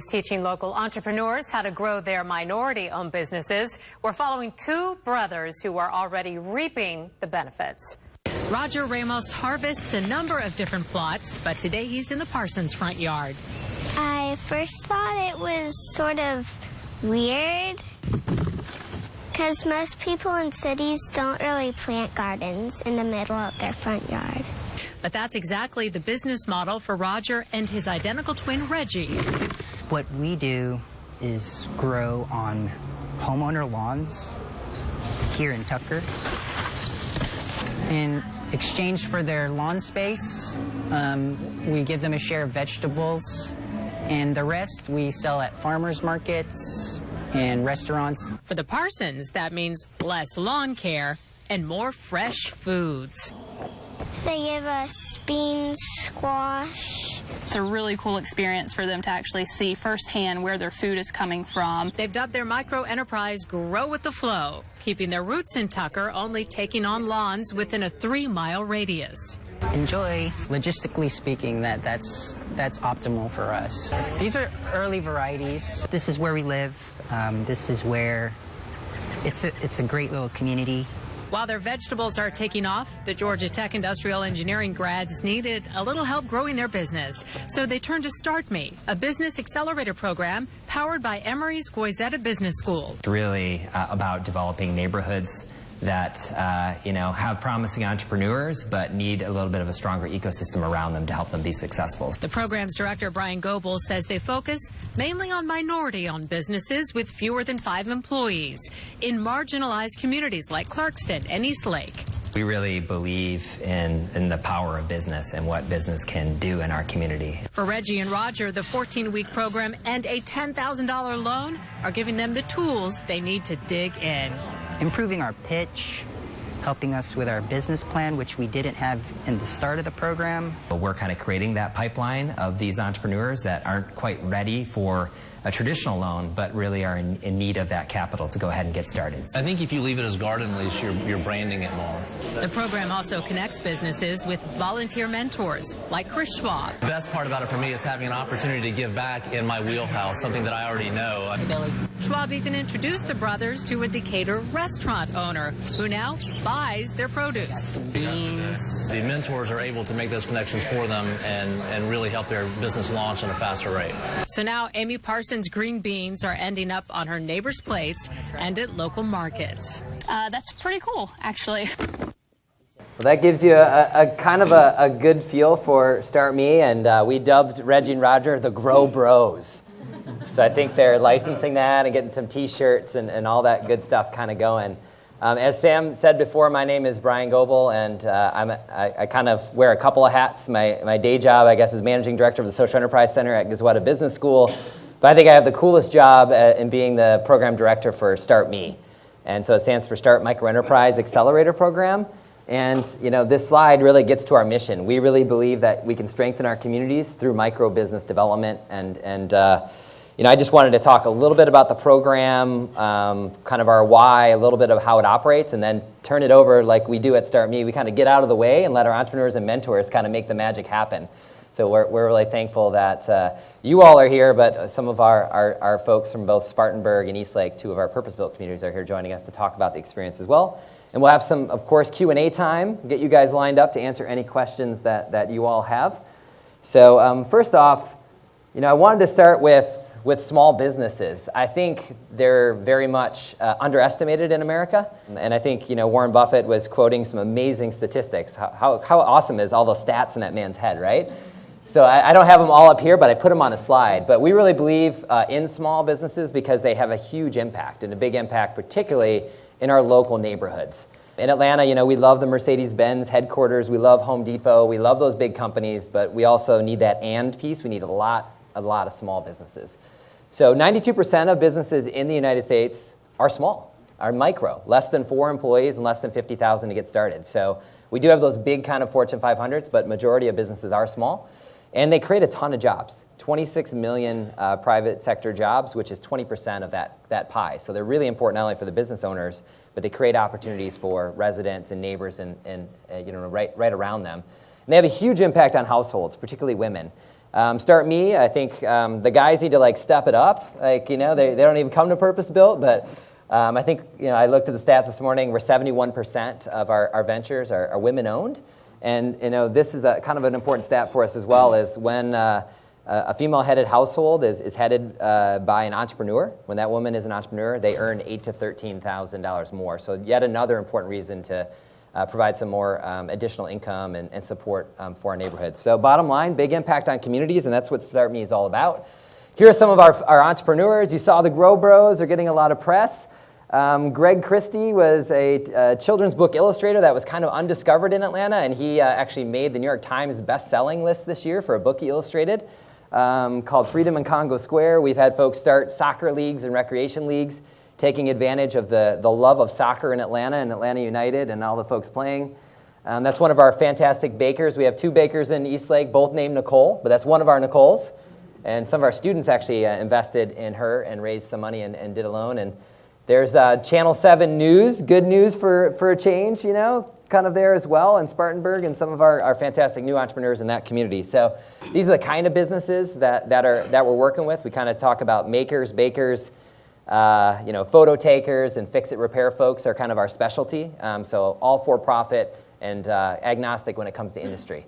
is teaching local entrepreneurs how to grow their minority-owned businesses. We're following two brothers who are already reaping the benefits. Roger Ramos harvests a number of different plots, but today he's in the Parsons front yard. I first thought it was sort of weird because most people in cities don't really plant gardens in the middle of their front yard. But that's exactly the business model for Roger and his identical twin, Reggie. What we do is grow on homeowner lawns here in Tucker. In exchange for their lawn space, we give them a share of vegetables, and the rest we sell at farmers markets and restaurants. For the Parsons, that means less lawn care and more fresh foods. They give us beans, squash. It's a really cool experience for them to actually see firsthand where their food is coming from. They've dubbed their micro-enterprise Grow with the Flow, keeping their roots in Tucker, only taking on lawns within a 3-mile radius. Enjoy. Logistically speaking, that's optimal for us. These are early varieties. This is where we live. This is where it's a great little community. While their vegetables are taking off, the Georgia Tech Industrial Engineering grads needed a little help growing their business. So they turned to Start Me, a business accelerator program powered by Emory's Goizetta Business School. It's really about developing neighborhoods that have promising entrepreneurs but need a little bit of a stronger ecosystem around them to help them be successful. The program's director, Brian Goebel, says they focus mainly on minority-owned businesses with fewer than 5 employees in marginalized communities like Clarkston and Eastlake. We really believe in the power of business and what business can do in our community. For Reggie and Roger, the 14-week program and a $10,000 loan are giving them the tools they need to dig in. Improving our pitch, helping us with our business plan, which we didn't have in the start of the program. We're kind of creating that pipeline of these entrepreneurs that aren't quite ready for a traditional loan, but really are in need of that capital to go ahead and get started. I think if you leave it as garden lease, you're branding it more. The program also connects businesses with volunteer mentors like Chris Schwab. The best part about it for me is having an opportunity to give back in my wheelhouse, something that I already know. Hey, Billy. Schwab even introduced the brothers to a Decatur restaurant owner who now buys their produce. Beans. The mentors are able to make those connections for them and really help their business launch at a faster rate. So now Amy Parsons' green beans are ending up on her neighbors' plates and at local markets. That's pretty cool, actually. Well, that gives you a kind of a good feel for Start Me, and we dubbed Reggie and Roger the Grow Bros. So I think they're licensing that and getting some T-shirts and all that good stuff kind of going. As Sam said before, my name is Brian Goebel, and I kind of wear a couple of hats. My day job, I guess, is Managing Director of the Social Enterprise Center at Goezetta Business School. But I think I have the coolest job in being the program director for Start Me. And so it stands for Start Microenterprise Accelerator Program. And this slide really gets to our mission. We really believe that we can strengthen our communities through micro business development. And I just wanted to talk a little bit about the program, kind of our why, a little bit of how it operates, and then turn it over like we do at Start Me. We kind of get out of the way and let our entrepreneurs and mentors kind of make the magic happen. So we're really thankful that you all are here, but some of our folks from both Spartanburg and Eastlake, 2 of our purpose-built communities, are here joining us to talk about the experience as well. And we'll have some, of course, Q&A time, get you guys lined up to answer any questions that you all have. So first off, I wanted to start with small businesses. I think they're very much underestimated in America. And I think, Warren Buffett was quoting some amazing statistics. How awesome is all those stats in that man's head, right? So I don't have them all up here, but I put them on a slide. But we really believe in small businesses because they have a huge impact, and a big impact particularly in our local neighborhoods. In Atlanta, we love the Mercedes-Benz headquarters. We love Home Depot. We love those big companies, but we also need that and piece. We need a lot of small businesses. So 92% of businesses in the United States are small, are micro, less than 4 employees and less than 50,000 to get started. So we do have those big kind of Fortune 500s, but majority of businesses are small. And they create a ton of jobs, 26 million private sector jobs, which is 20% of that pie. So they're really important not only for the business owners, but they create opportunities for residents and neighbors and right around them. And they have a huge impact on households, particularly women. Start Me, I think the guys need to like step it up. Like, you know, they don't even come to Purpose Built, but I think, you know, I looked at the stats this morning, we're 71% of our ventures are women owned. And, you know, this is a kind of an important stat for us as well, is when a female-headed household is headed by an entrepreneur, when that woman is an entrepreneur, they earn $8,000 to $13,000 more. So yet another important reason to provide some more additional income and support for our neighborhoods. So bottom line, big impact on communities, and that's what Start Me is all about. Here are some of our entrepreneurs. You saw the Grow Bros. They're getting a lot of press. Greg Christie was a children's book illustrator that was kind of undiscovered in Atlanta, and he actually made the New York Times best-selling list this year for a book he illustrated called Freedom in Congo Square. We've had folks start soccer leagues and recreation leagues, taking advantage of the love of soccer in Atlanta and Atlanta United and all the folks playing. That's one of our fantastic bakers. We have 2 bakers in Eastlake, both named Nicole, but that's one of our Nicoles. And some of our students actually invested in her and raised some money and did a loan. And there's Channel 7 News, good news for a change, you know, kind of there as well, in Spartanburg, and some of our fantastic new entrepreneurs in that community. So these are the kind of businesses that we're working with. We kind of talk about makers, bakers, you know, photo takers and fix-it repair folks are kind of our specialty. So all for-profit and agnostic when it comes to industry.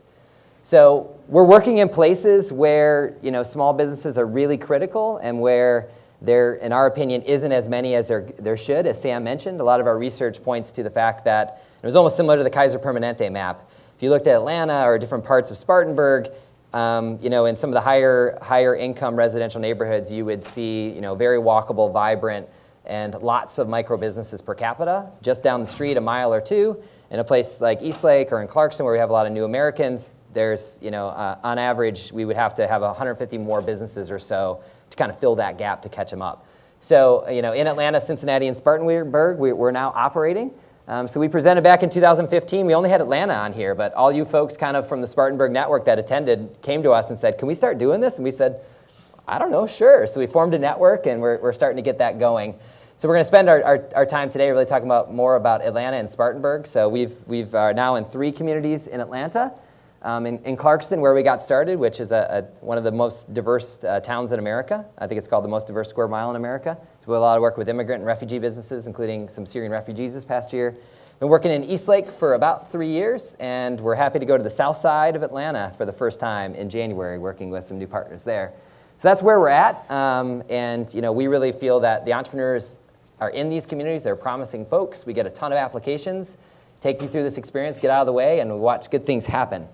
So we're working in places where, you know, small businesses are really critical and where there, in our opinion, isn't as many as there should. As Sam mentioned, a lot of our research points to the fact that it was almost similar to the Kaiser Permanente map. If you looked at Atlanta or different parts of Spartanburg, you know, in some of the higher income residential neighborhoods, you would see, you know, very walkable, vibrant, and lots of micro businesses per capita. Just down the street, a mile or two, in a place like Eastlake or in Clarkson, where we have a lot of new Americans, there's, you know, on average, we would have to have 150 more businesses or so to kind of fill that gap to catch them up. So, you know, in Atlanta, Cincinnati, and Spartanburg, we're now operating. So we presented back in 2015. We only had Atlanta on here, but all you folks kind of from the Spartanburg network that attended came to us and said, can we start doing this? And we said, I don't know, sure. So we formed a network, and we're starting to get that going. So we're going to spend our time today really talking more about Atlanta and Spartanburg. So we've now in 3 communities in Atlanta. In Clarkston, where we got started, which is one of the most diverse towns in America. I think it's called the most diverse square mile in America. So we have a lot of work with immigrant and refugee businesses, including some Syrian refugees this past year. Been working in Eastlake for about 3 years, and we're happy to go to the south side of Atlanta for the first time in January, working with some new partners there. So that's where we're at, and you know, we really feel that the entrepreneurs are in these communities. They're promising folks. We get a ton of applications, take you through this experience, get out of the way, and we watch good things happen.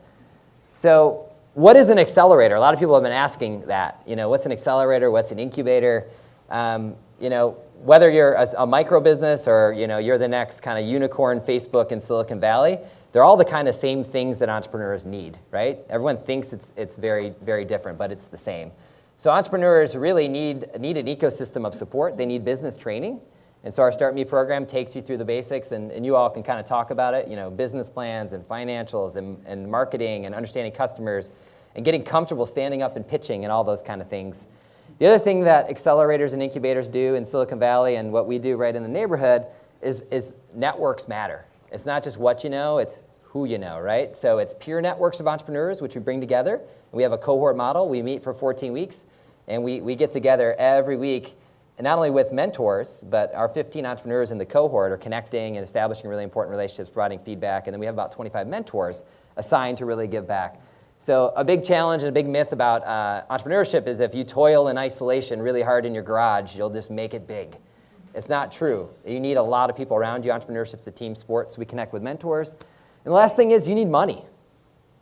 So what is an accelerator? A lot of people have been asking that. You know, what's an accelerator? What's an incubator? You know, whether you're a micro business or, you know, you're the next kind of unicorn Facebook in Silicon Valley, they're all the kind of same things that entrepreneurs need, right? Everyone thinks it's very, very different, but it's the same. So entrepreneurs really need an ecosystem of support. They need business training. And so our Start Me program takes you through the basics, and you all can kind of talk about it, you know, business plans and financials and marketing and understanding customers and getting comfortable standing up and pitching and all those kind of things. The other thing that accelerators and incubators do in Silicon Valley and what we do right in the neighborhood is networks matter. It's not just what you know, it's who you know, right? So it's peer networks of entrepreneurs, which we bring together. We have a cohort model. We meet for 14 weeks, and we get together every week. And not only with mentors, but our 15 entrepreneurs in the cohort are connecting and establishing really important relationships, providing feedback, and then we have about 25 mentors assigned to really give back. So a big challenge and a big myth about entrepreneurship is if you toil in isolation really hard in your garage, you'll just make it big. It's not true. You need a lot of people around you. Entrepreneurship's a team sport, so we connect with mentors. And the last thing is you need money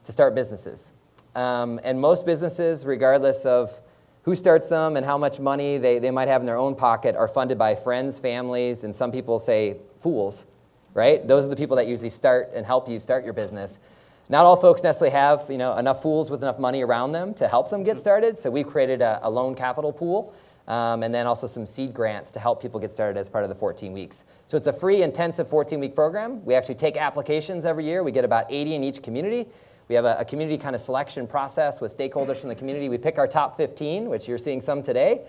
to start businesses. And most businesses, regardless of who starts them and how much money they might have in their own pocket, are funded by friends, families, and some people say fools, right? Those are the people that usually start and help you start your business. Not all folks necessarily have, you know, enough fools with enough money around them to help them get started, so we've created a loan capital pool and then also some seed grants to help people get started as part of the 14 weeks. So it's a free, intensive 14-week program. We actually take applications every year. We get about 80 in each community. We have a community kind of selection process with stakeholders from the community. We pick our top 15, which you're seeing some today.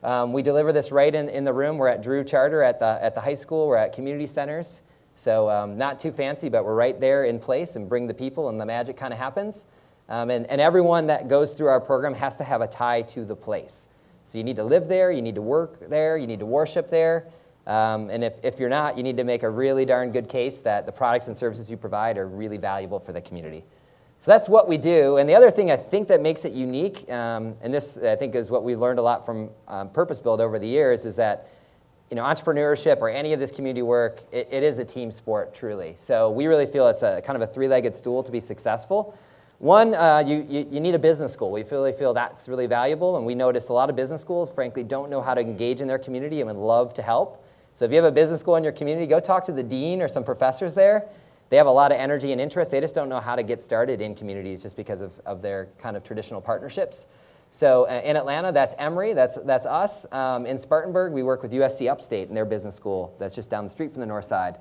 We deliver this right in the room. We're at Drew Charter at the high school. We're at community centers. So not too fancy, but we're right there in place and bring the people, and the magic kind of happens. And everyone that goes through our program has to have a tie to the place. So you need to live there, you need to work there, you need to worship there. And if you're not, you need to make a really darn good case that the products and services you provide are really valuable for the community. So that's what we do. And the other thing I think that makes it unique, and this I think is what we've learned a lot from Purpose Build over the years, is that entrepreneurship or any of this community work, it is a team sport, truly. So we really feel it's a kind of a three-legged stool to be successful. One, you need a business school. We really feel that's really valuable, and we notice a lot of business schools, frankly, don't know how to engage in their community and would love to help. So if you have a business school in your community, go talk to the dean or some professors there. They have a lot of energy and interest. They just don't know how to get started in communities just because of their kind of traditional partnerships. So in Atlanta, that's Emory, that's us. In Spartanburg, we work with USC Upstate in their business school. That's just down the street from the north side.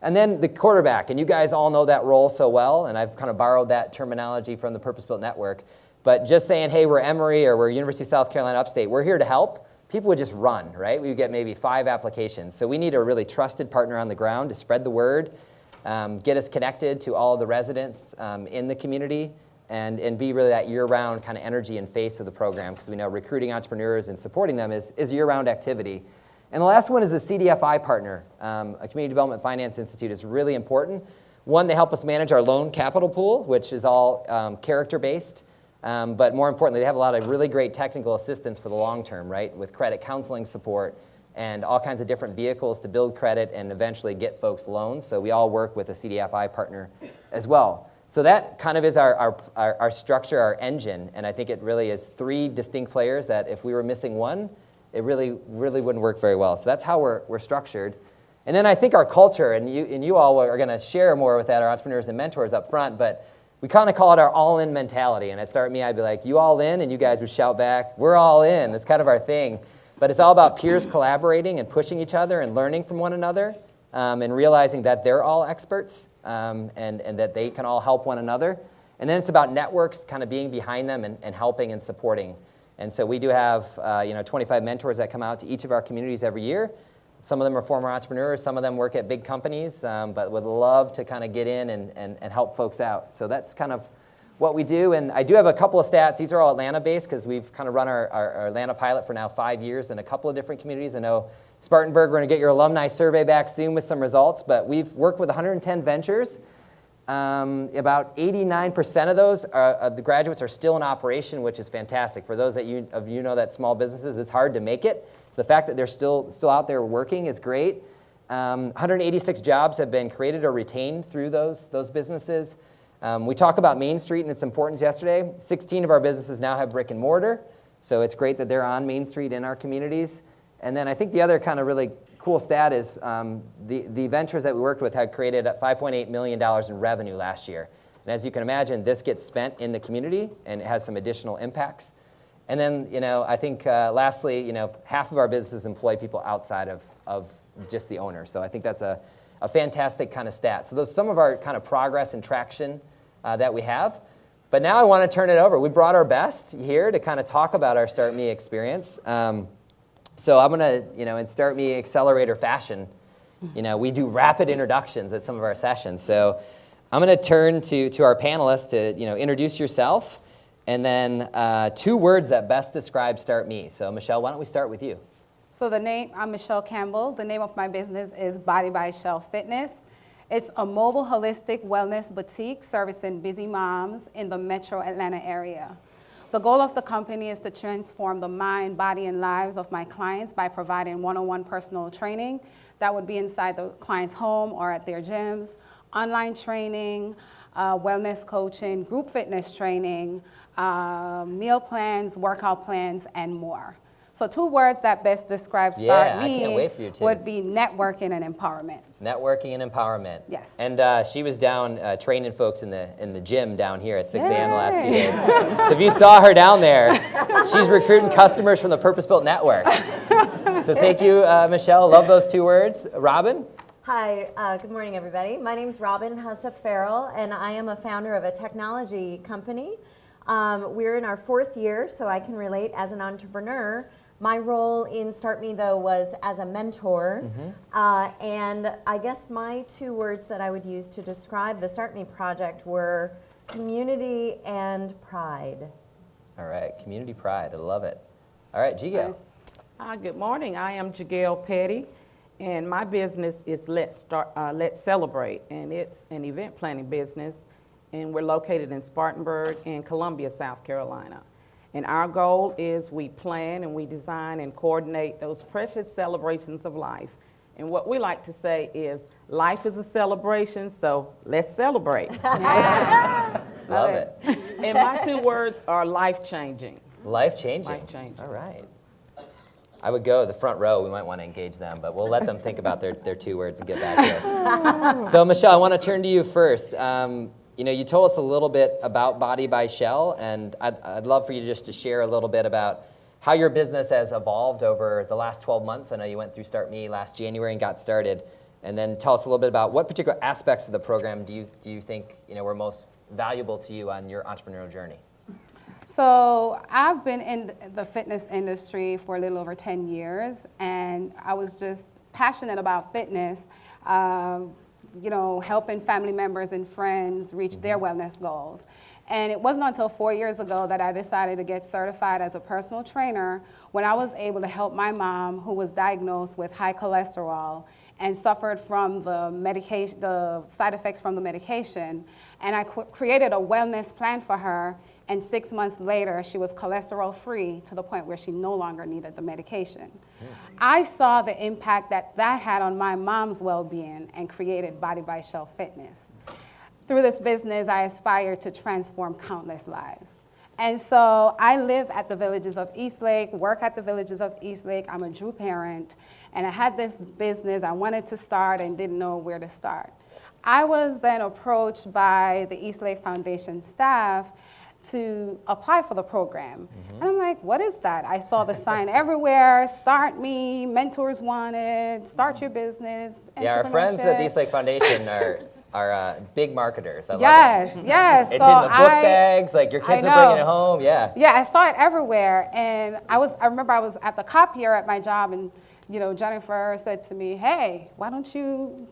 And then the quarterback, and you guys all know that role so well, and I've kind of borrowed that terminology from the Purpose Built Network. But just saying, hey, we're Emory or we're University of South Carolina Upstate, we're here to help, people would just run, right? We would get maybe 5 applications. So we need a really trusted partner on the ground to spread the word, get us connected to all of the residents in the community, and be really that year-round kind of energy and face of the program, because we know recruiting entrepreneurs and supporting them is year-round activity. And the last one is a CDFI partner. A Community Development Finance Institute is really important. One, they help us manage our loan capital pool, which is all character-based. But more importantly, they have a lot of really great technical assistance for the long term, right? With credit counseling support and all kinds of different vehicles to build credit and eventually get folks loans. So we all work with a CDFI partner as well. So that kind of is our structure, our engine. And I think it really is 3 distinct players that if we were missing one, it really wouldn't work very well. So that's how we're structured. And then I think our culture, and you all are going to share more with that, our entrepreneurs and mentors up front, but we kind of call it our all-in mentality. And at Start Me, I'd be like, you all in? And you guys would shout back, we're all in. That's kind of our thing. But it's all about peers collaborating and pushing each other and learning from one another and realizing that they're all experts and that they can all help one another. And then it's about networks kind of being behind them and helping and supporting. And so we do have 25 mentors that come out to each of our communities every year. Some of them are former entrepreneurs, some of them work at big companies, but would love to kind of get in and help folks out. So that's kind of what we do. And I do have a couple of stats. These are all Atlanta-based because we've kind of run our Atlanta pilot for now 5 years in a couple of different communities. I know Spartanburg, we're going to get your alumni survey back soon with some results, but we've worked with 110 ventures. About 89% of those, the graduates are still in operation, which is fantastic. For those of you know that small businesses, it's hard to make it. So the fact that they're still out there working is great. 186 jobs have been created or retained through those businesses. We talk about Main Street and its importance yesterday. 16 of our businesses now have brick and mortar, so it's great that they're on Main Street in our communities. And then I think the other kind of really cool stat is the ventures that we worked with had created $5.8 million in revenue last year. And as you can imagine, this gets spent in the community and it has some additional impacts. And then, I think lastly, half of our businesses employ people outside of just the owner. So I think that's a fantastic kind of stat. So those some of our kind of progress and traction that we have. But now I want to turn it over. We brought our best here to kind of talk about our Start Me experience. So I'm going to, in Start Me Accelerator fashion, we do rapid introductions at some of our sessions. So I'm going to turn to our panelists to, introduce yourself, and then 2 words that best describe Start Me. So Michelle, why don't we start with you? So I'm Michelle Campbell. The name of my business is Body by Chelle Fitness. It's a mobile holistic wellness boutique servicing busy moms in the metro Atlanta area. The goal of the company is to transform the mind, body, and lives of my clients by providing one-on-one personal training that would be inside the client's home or at their gyms, online training, wellness coaching, group fitness training, meal plans, workout plans, and more. So 2 words that best describe Start Me would be networking and empowerment. Networking and empowerment. Yes. And she was down training folks in the gym down here at 6 a.m. the last 2 days. So if you saw her down there, she's recruiting customers from the Purpose Built Network. So thank you, Michelle. Love those 2 words. Robyn? Hi, good morning, everybody. My name is Robyn Hussa Farrell, and I am a founder of a technology company. We're in our 4th year, so I can relate as an entrepreneur. My role in Start Me, though, was as a mentor. And I guess my 2 words that I would use to describe the Start Me project were Community and pride. All right, community pride. I love it. All right, GiGail. Hi, good morning. I am GiGail Petty, and my business is Let's Celebrate, and it's an event planning business, and we're located in Spartanburg and Columbia, South Carolina. And our goal is we plan and we design and coordinate those precious celebrations of life. And what we like to say is, life is a celebration, so let's celebrate. Love it. And my 2 words are life-changing. Life-changing. Life-changing. All right. I would go the front row. We might want to engage them, but we'll let them think about their 2 words and get back to us. So, Michelle, I want to turn to you first. You told us a little bit about Body by Chelle, and I'd love for you just to share a little bit about how your business has evolved over the last 12 months. I know you went through Start Me last January and got started. And then tell us a little bit about what particular aspects of the program do you think were most valuable to you on your entrepreneurial journey? So I've been in the fitness industry for a little over 10 years, and I was just passionate about fitness, helping family members and friends reach their wellness goals. And it wasn't until 4 years ago that I decided to get certified as a personal trainer when I was able to help my mom, who was diagnosed with high cholesterol and suffered from the medication, the side effects from the medication. And I created a wellness plan for her, and 6 months later, she was cholesterol-free to the point where she no longer needed the medication. I saw the impact that had on my mom's well-being and created Body by Chelle Fitness. Through this business, I aspire to transform countless lives. And so I live at the Villages of Eastlake, work at the Villages of Eastlake. I'm a Drew parent, and I had this business I wanted to start and didn't know where to start. I was then approached by the Eastlake Foundation staff to apply for the program. And I'm like, what is that? I saw the sign everywhere, Start Me, mentors wanted, start your business. Yeah, our friends at the Eastlake Foundation are big marketers. I love it. Yes. It's in the book bags, like your kids are bringing it home, yeah. Yeah, I saw it everywhere, and I remember I was at the copier at my job, and Jennifer said to me, hey, why don't you,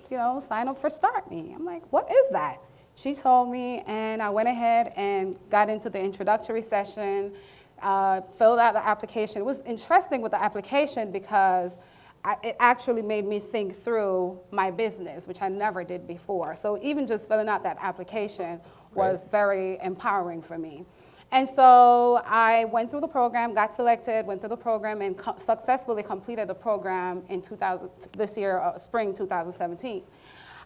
sign up for Start Me? I'm like, what is that? She told me, and I went ahead and got into the introductory session, filled out the application. It was interesting with the application because it actually made me think through my business, which I never did before. So even just filling out that application was very empowering for me. And so I went through the program, got selected, went through the program, and successfully completed the program in this year, spring 2017.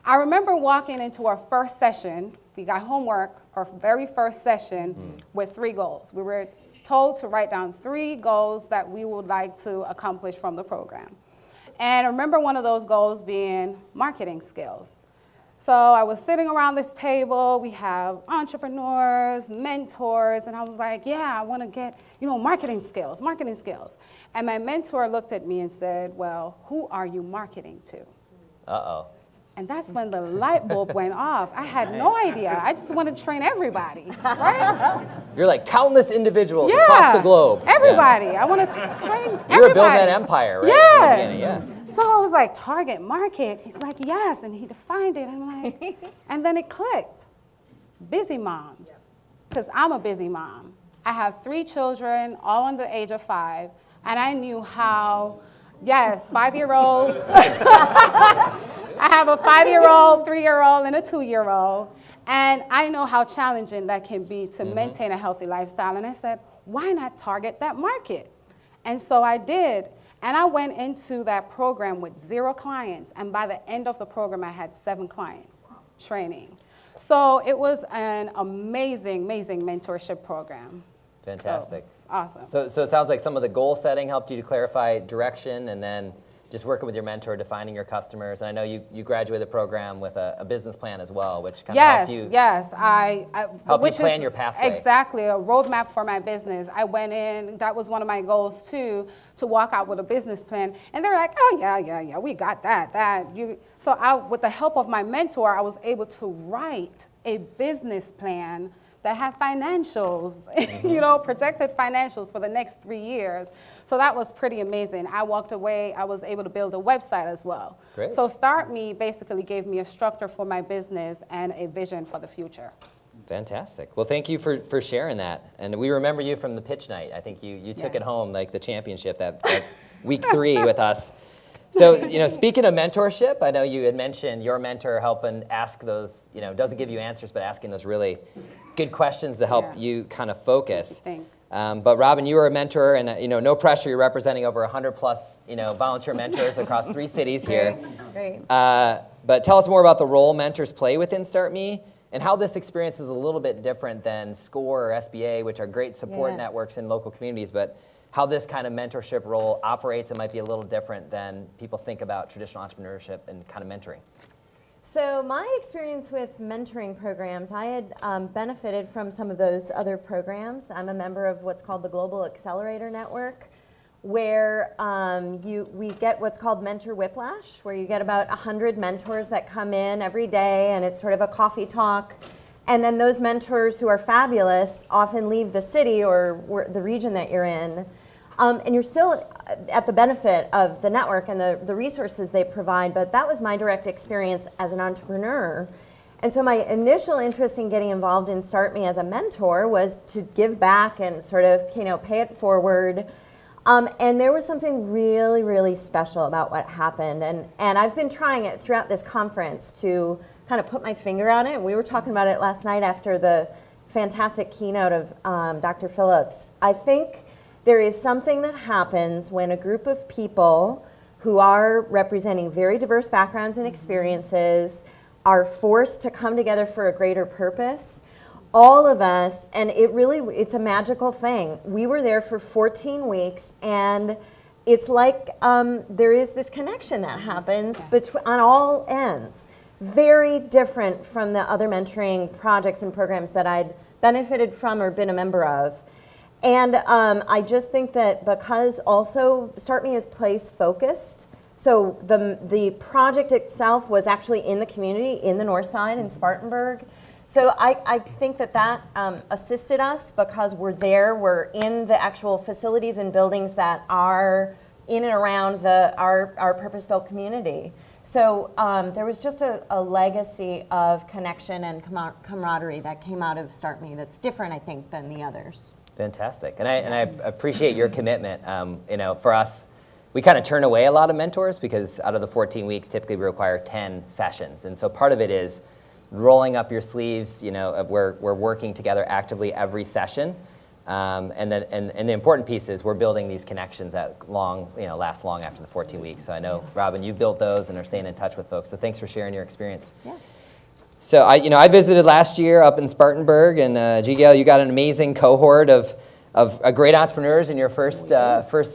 I remember walking into our first session. We got homework, our very first session, with 3 goals. We were told to write down 3 goals that we would like to accomplish from the program. And I remember one of those goals being marketing skills. So I was sitting around this table, we have entrepreneurs, mentors, and I was like, yeah, I want to get, marketing skills. And my mentor looked at me and said, well, who are you marketing to? Uh-oh. And that's when the light bulb went off. I had no idea. I just wanted to train everybody, right? You're like countless individuals across the globe. Everybody. Yes. I want to train everybody. You were building that empire, right? Yes. Yeah. So I was like, target market. He's like, yes. And he defined it. I'm like, and then it clicked. Busy moms. Because I'm a busy mom. I have 3 children, all under the age of 5. And I knew how, 5-year-old. I have a 5-year-old, 3-year-old, and a 2-year-old. And I know how challenging that can be to maintain a healthy lifestyle. And I said, why not target that market? And so I did. And I went into that program with 0 clients. And by the end of the program, I had 7 clients training. So it was an amazing, amazing mentorship program. Fantastic. So, awesome. So it sounds like some of the goal setting helped you to clarify direction, and then just working with your mentor, defining your customers. And I know you graduated the program with a business plan as well, which kind of helped you. Yes, help you plan your pathway. Exactly, a roadmap for my business. I went in, that was one of my goals too, to walk out with a business plan. And they're like, oh yeah, we got that. So with the help of my mentor, I was able to write a business plan that had financials, projected financials for the next 3 years. So that was pretty amazing. I walked away, I was able to build a website as well. Great. So Start Me basically gave me a structure for my business and a vision for the future. Fantastic. Well, thank you for sharing that. And we remember you from the pitch night. I think you took it home, like the championship that week 3 with us. So, speaking of mentorship, I know you had mentioned your mentor helping ask those, doesn't give you answers, but asking those really good questions to help you kind of focus. But Robyn, you were a mentor, and no pressure. You're representing over 100 plus, volunteer mentors across 3 cities here. Great. But tell us more about the role mentors play within StartMe, and how this experience is a little bit different than SCORE or SBA, which are great support networks in local communities, but how this kind of mentorship role operates. It might be a little different than people think about traditional entrepreneurship and kind of mentoring. So my experience with mentoring programs, I had benefited from some of those other programs. I'm a member of what's called the Global Accelerator Network, where we get what's called mentor whiplash, where you get about 100 mentors that come in every day, and it's sort of a coffee talk. And then those mentors who are fabulous often leave the city or the region that you're in. And you're still at the benefit of the network and the resources they provide, but that was my direct experience as an entrepreneur. And so my initial interest in getting involved in StartMe as a mentor was to give back and sort of, pay it forward. And there was something really, really special about what happened. And I've been trying it throughout this conference to kind of put my finger on it. We were talking about it last night after the fantastic keynote of Dr. Phillips. I think there is something that happens when a group of people who are representing very diverse backgrounds and experiences are forced to come together for a greater purpose. All of us, and it's a magical thing. We were there for 14 weeks, and it's like there is this connection that happens on all ends. Very different from the other mentoring projects and programs that I'd benefited from or been a member of. And I just think that because also StartMe is place focused, so the project itself was actually in the community in the north side in Spartanburg. So I think that assisted us because we're in the actual facilities and buildings that are in and around our purpose-built community. So there was just a legacy of connection and camaraderie that came out of StartMe that's different, I think, than the others. Fantastic, and I appreciate your commitment. For us, we kind of turn away a lot of mentors because out of the 14 weeks, typically we require 10 sessions, and so part of it is rolling up your sleeves. We're working together actively every session, and the important piece is we're building these connections that last long after the 14 weeks. So I know, Robyn, you've built those and are staying in touch with folks. So thanks for sharing your experience. Yeah. So I visited last year up in Spartanburg, and GiGail, you got an amazing cohort of great entrepreneurs in your first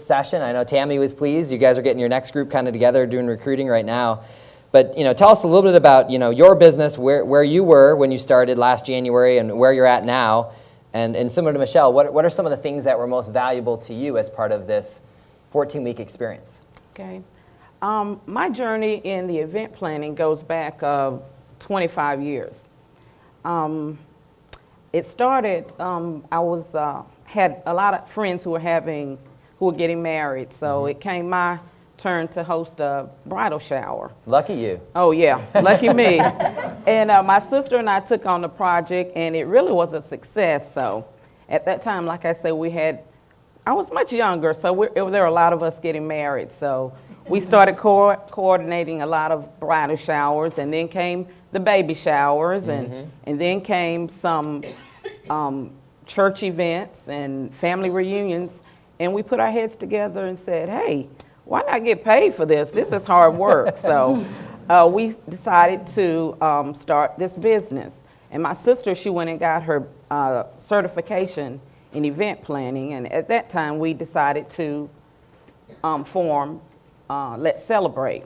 session. I know Tammy was pleased. You guys are getting your next group kind of together, doing recruiting right now. But tell us a little bit about your business, where you were when you started last January, and where you're at now. And similar to Michelle, what are some of the things that were most valuable to you as part of this 14-week experience? Okay, my journey in the event planning goes back 25 years. It started, I had a lot of friends who were getting married, so it came my turn to host a bridal shower. Lucky you. Oh yeah, lucky me. And my sister and I took on the project, and it really was a success. So at that time, like I said, I was much younger, so there were a lot of us getting married. So we started coordinating a lot of bridal showers, and then came the baby showers, and then came some church events and family reunions, and we put our heads together and said, hey, why not get paid for this? This is hard work. So we decided to start this business. And my sister, she went and got her certification in event planning, and at that time we decided to form Let's Celebrate.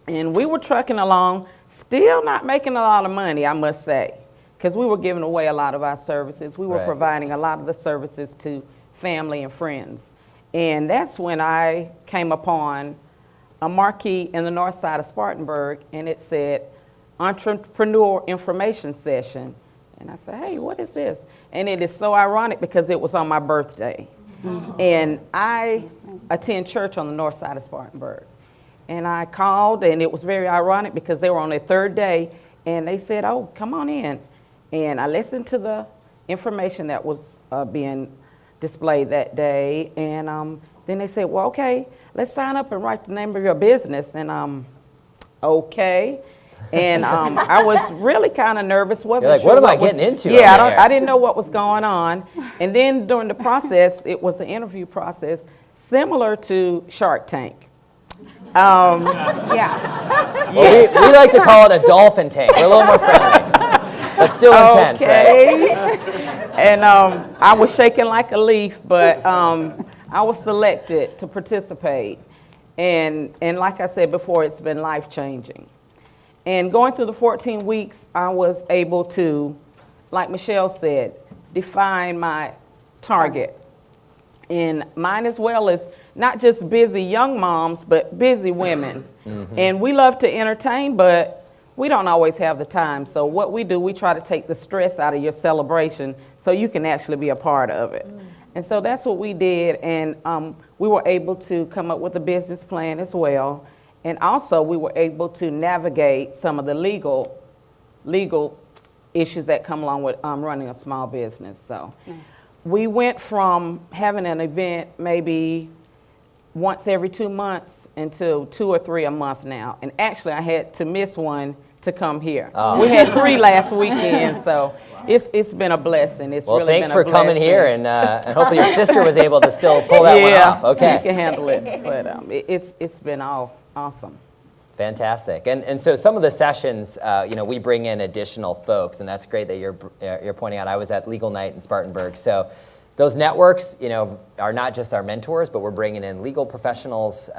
And we were trucking along, still not making a lot of money, I must say, because we were giving away a lot of our services. We were providing a lot of the services to family and friends. And that's when I came upon a marquee in the north side of Spartanburg, and it said, Entrepreneur Information Session. And I said, hey, what is this? And it is so ironic because it was on my birthday. And I attend church on the north side of Spartanburg. And I called, and it was very ironic because they were on their third day, and they said, oh, come on in. And I listened to the information that was being displayed that day, and then they said, well, okay, let's sign up and write the name of your business. And okay. And I was really kind of nervous. Wasn't You're like, sure what am I getting into? Yeah, I didn't know what was going on. And then during the process, it was an interview process similar to Shark Tank. Yeah. Well, we like to call it a dolphin tank. We're a little more friendly, but still intense, okay. right? And I was shaking like a leaf, but I was selected to participate. And like I said before, it's been life-changing. And going through the 14 weeks, I was able to, like Michelle said, define my target. And mine as well is not just busy young moms, but busy women. And we love to entertain, but we don't always have the time. So what we do, we try to take the stress out of your celebration so you can actually be a part of it. And so that's what we did. And we were able to come up with a business plan as well. And also we were able to navigate some of the legal issues that come along with running a small business. So we went from having an event maybe once every 2 months into 2 or 3 a month now. And actually I had to miss one to come here. We had 3 last weekend, so it's been a blessing. It's Well, really thanks been for a coming blessing. here, and hopefully your sister was able to still pull that one off. Okay. You can handle it, but it's been all awesome. Fantastic. And so some of the sessions, we bring in additional folks, and that's great that you're pointing out. I was at Legal Night in Spartanburg. So those networks, are not just our mentors, but we're bringing in legal professionals.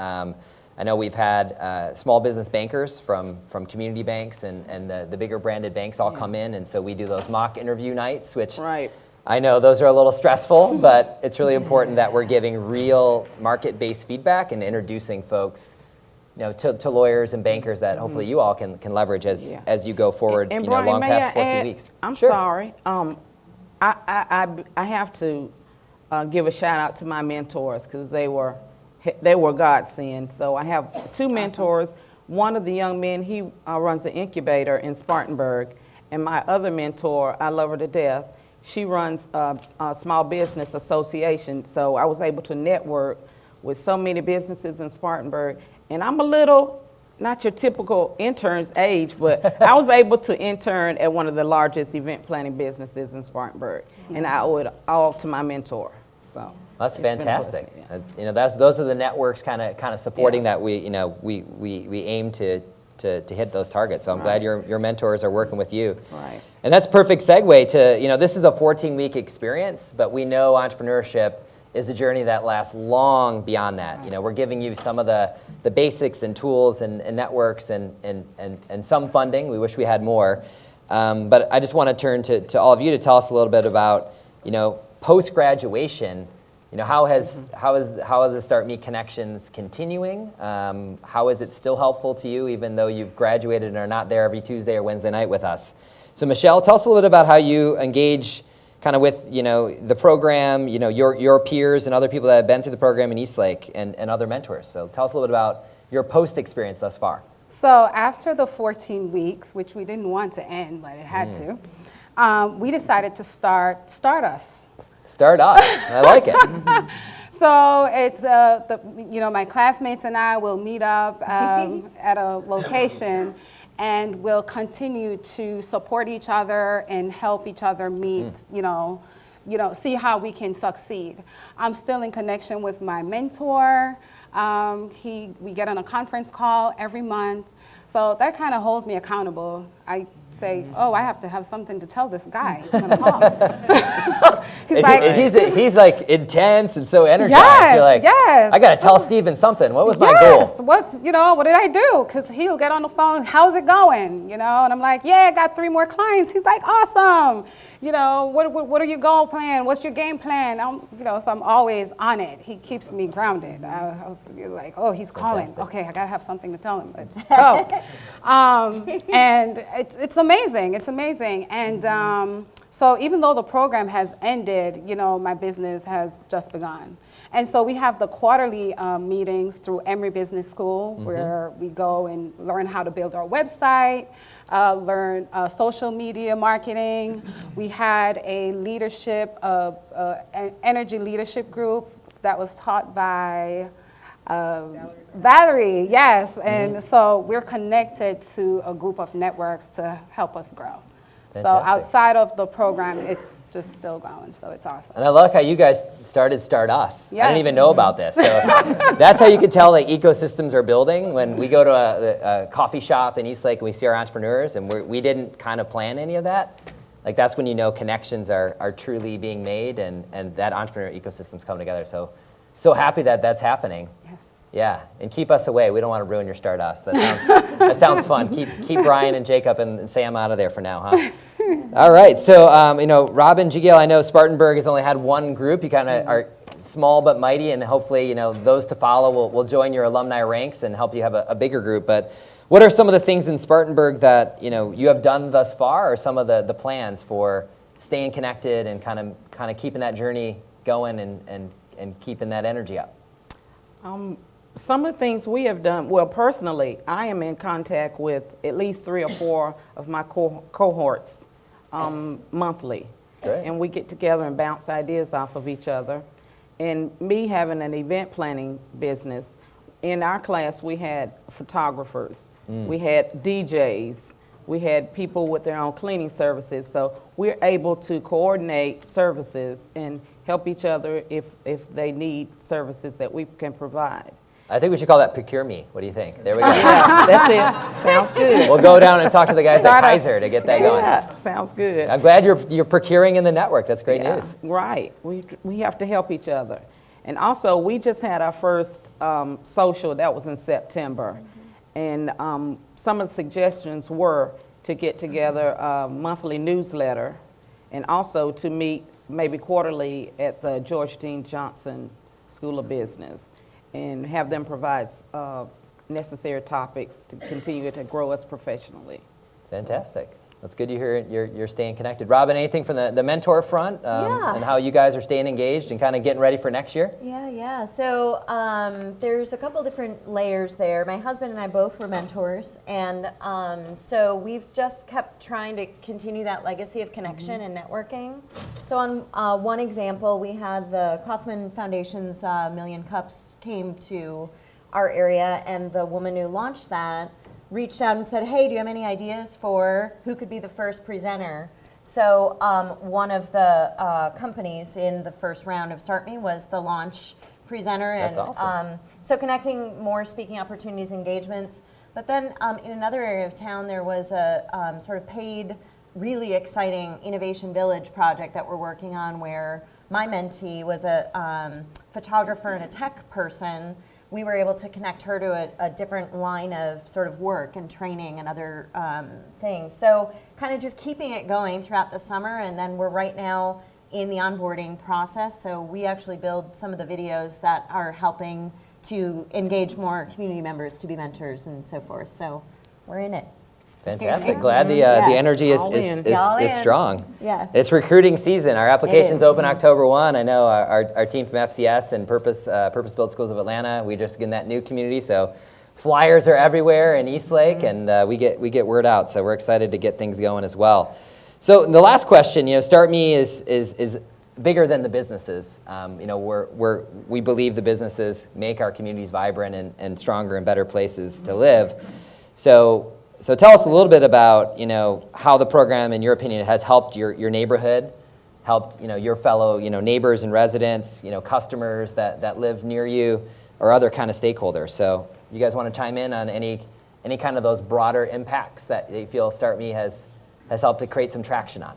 I know we've had small business bankers from community banks and the bigger branded banks all come in, and so we do those mock interview nights, which I know those are a little stressful, but it's really important that we're giving real market-based feedback and introducing folks to lawyers and bankers that hopefully you all can leverage as you go forward, and Brian, long may past I 14 add, weeks. I'm Sure. sorry. I have to give a shout out to my mentors because they were godsend. So I have 2 mentors. One of the young men, he runs an incubator in Spartanburg, and my other mentor, I love her to death. She runs a small business association. So I was able to network with so many businesses in Spartanburg. And I'm a little, not your typical intern's age, but I was able to intern at one of the largest event planning businesses in Spartanburg. And I owe it all to my mentor. So that's fantastic. Those are the networks kind of supporting that we aim to hit those targets. So I'm glad your mentors are working with you. Right. And that's perfect segue to, this is a 14-week experience, but we know entrepreneurship is a journey that lasts long beyond that. We're giving you some of the basics and tools and networks and some funding. We wish we had more. But I just want to turn to all of you to tell us a little bit about, post-graduation, how has the Start Me Connections continuing? How is it still helpful to you even though you've graduated and are not there every Tuesday or Wednesday night with us? So Michelle, tell us a little bit about how you engage kind of with the program, your peers and other people that have been through the program in Eastlake and other mentors. So tell us a little bit about your post experience thus far. So after the 14 weeks, which we didn't want to end, but it had to, we decided to start us. Start us. I like it. So it's my classmates and I will meet up at a location. And we'll continue to support each other and help each other meet, see how we can succeed. I'm still in connection with my mentor. We get on a conference call every month. So that kind of holds me accountable. I say, I have to have something to tell this guy. He's gonna call. He's like intense and so energized. Yes, You're like, I got to tell Steven something. What was my goal? What did I do? Because he'll get on the phone, how's it going? And I'm like, I got 3 more clients. He's like, awesome. What are your goal plan? What's your game plan? So I'm always on it. He keeps me grounded. I was like, he's calling. Fantastic. Okay, I got to have something to tell him. Let's go. And it's amazing. It's amazing. And so even though the program has ended, my business has just begun. And so we have the quarterly meetings through Emory Business School, where we go and learn how to build our website, learn social media marketing. We had a leadership, an energy leadership group that was taught by Valerie, yes. And so we're connected to a group of networks to help us grow. Fantastic. So outside of the program, it's just still going, so it's awesome. And I love how you guys started Start Us. Yes. I didn't even know about this. So that's how you can tell like ecosystems are building. When we go to a coffee shop in Eastlake and we see our entrepreneurs and we didn't kind of plan any of that, like that's when you know connections are truly being made and that entrepreneur ecosystem's coming together. So happy that that's happening. Yes. Yeah, and keep us away. We don't want to ruin your Start Us. That sounds fun. Keep Brian and Jacob and Sam out of there for now, huh? All right, so Robyn, GiGail, I know Spartanburg has only had one group. You kind of are small but mighty, and hopefully those to follow will join your alumni ranks and help you have a bigger group. But what are some of the things in Spartanburg that you have done thus far, or some of the plans for staying connected and kind of keeping that journey going and keeping that energy up? Some of the things we have done, well, personally, I am in contact with at least 3 or 4 of my cohorts monthly. Great. And we get together and bounce ideas off of each other. And me having an event planning business, in our class we had photographers, we had DJs, we had people with their own cleaning services. So we're able to coordinate services and help each other if they need services that we can provide. I think we should call that Procure Me. What do you think? There we go. Yeah, that's it. Sounds good. We'll go down and talk to the guys at Kaiser to get that going. Yeah, sounds good. I'm glad you're procuring in the network. That's great news. Right. We have to help each other. And also, we just had our first social. That was in September. And some of the suggestions were to get together a monthly newsletter and also to meet maybe quarterly at the George Dean Johnson School of Business and have them provide necessary topics to continue to grow us professionally. Fantastic. That's good to hear you're staying connected. Robyn, anything from the mentor front and how you guys are staying engaged and kind of getting ready for next year? Yeah. So there's a couple different layers there. My husband and I both were mentors, and so we've just kept trying to continue that legacy of connection and networking. So on one example, we had the Kauffman Foundation's Million Cups came to our area, and the woman who launched that reached out and said, hey, do you have any ideas for who could be the first presenter? So one of the companies in the first round of Start Me was the launch presenter. That's awesome. So connecting more speaking opportunities, engagements. But then in another area of town, there was a sort of paid, really exciting Innovation Village project that we're working on where my mentee was a photographer and a tech person. We were able to connect her to a different line of sort of work and training and other things. So kind of just keeping it going throughout the summer, and then we're right now in the onboarding process. So we actually build some of the videos that are helping to engage more community members to be mentors and so forth. So we're in it. Fantastic. Glad the energy is strong. Yeah. It's recruiting season. Our applications open October 1. I know our team from FCS and Purpose-Built Schools of Atlanta, we just get in that new community, so flyers are everywhere in Eastlake, and we get word out, so we're excited to get things going as well. So the last question, Start Me is bigger than the businesses. We believe the businesses make our communities vibrant and stronger and better places to live. So tell us a little bit about, how the program, in your opinion, has helped your neighborhood, helped, your fellow, neighbors and residents, customers that live near you, or other kind of stakeholders. So you guys want to chime in on any kind of those broader impacts that you feel Start Me has helped to create some traction on?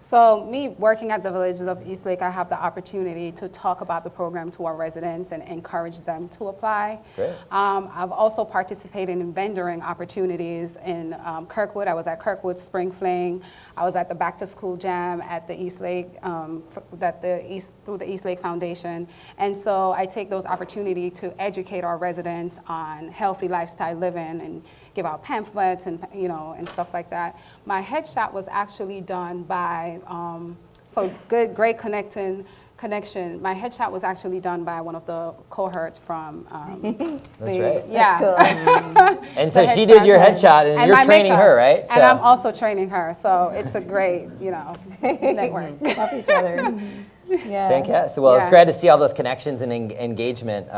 So me working at the Villages of Eastlake, I have the opportunity to talk about the program to our residents and encourage them to apply. Great. I've also participated in vendoring opportunities in Kirkwood. I was at Kirkwood Spring Fling. I was at the Back to School Jam at the Eastlake, through the Eastlake Foundation. And so I take those opportunities to educate our residents on healthy lifestyle living and give out pamphlets and and stuff like that. My headshot was actually done by great connection connection. My headshot was actually done by one of the cohorts from That's right. Yeah. That's cool. And so she did your headshot, and you're my training makeup. her, right? And I'm also training her, so it's a great, network. Love each other. Yeah. Fantastic. Well, it's great to see all those connections and engagement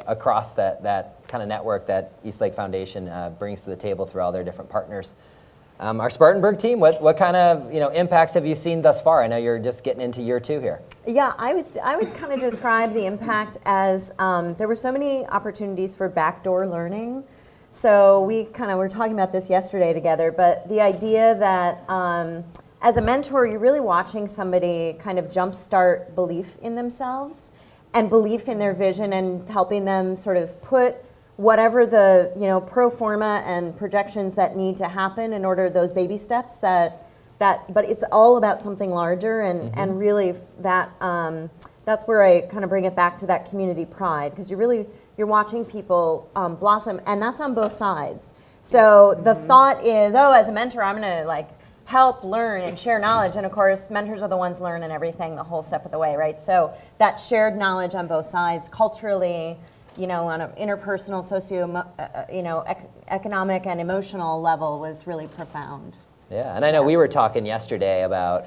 across that kind of network that Eastlake Foundation brings to the table through all their different partners. Our Spartanburg team, what kind of impacts have you seen thus far? I know you're just getting into year 2 here. Yeah, I would kind of describe the impact as there were so many opportunities for backdoor learning. So we were talking about this yesterday together, but the idea that as a mentor, you're really watching somebody kind of jumpstart belief in themselves and belief in their vision, and helping them sort of put whatever the pro forma and projections that need to happen in order, those baby steps but it's all about something larger, and really that's where I kind of bring it back to that community pride, because you're watching people blossom, and that's on both sides. So the thought is, as a mentor, I'm going to help learn and share knowledge, and of course mentors are the ones learning everything the whole step of the way, right? So that shared knowledge on both sides, culturally, on an interpersonal, economic and emotional level, was really profound. Yeah, and I know we were talking yesterday about,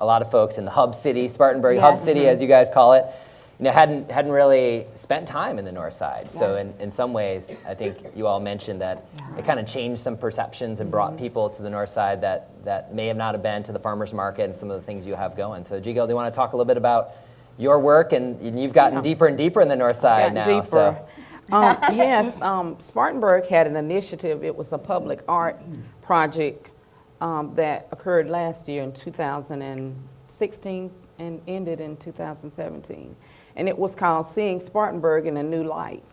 a lot of folks in the hub city, Spartanburg hub city, as you guys call it, hadn't really spent time in the north side. Yeah. So in some ways, I think you all mentioned that it kind of changed some perceptions and brought people to the north side that may have not have been to the farmers market and some of the things you have going. So GiGail, do you want to talk a little bit about your work, and you've gotten deeper and deeper in the north side now. Deeper. So. Yes, Spartanburg had an initiative. It was a public art project that occurred last year in 2016 and ended in 2017. And it was called Seeing Spartanburg in a New Light.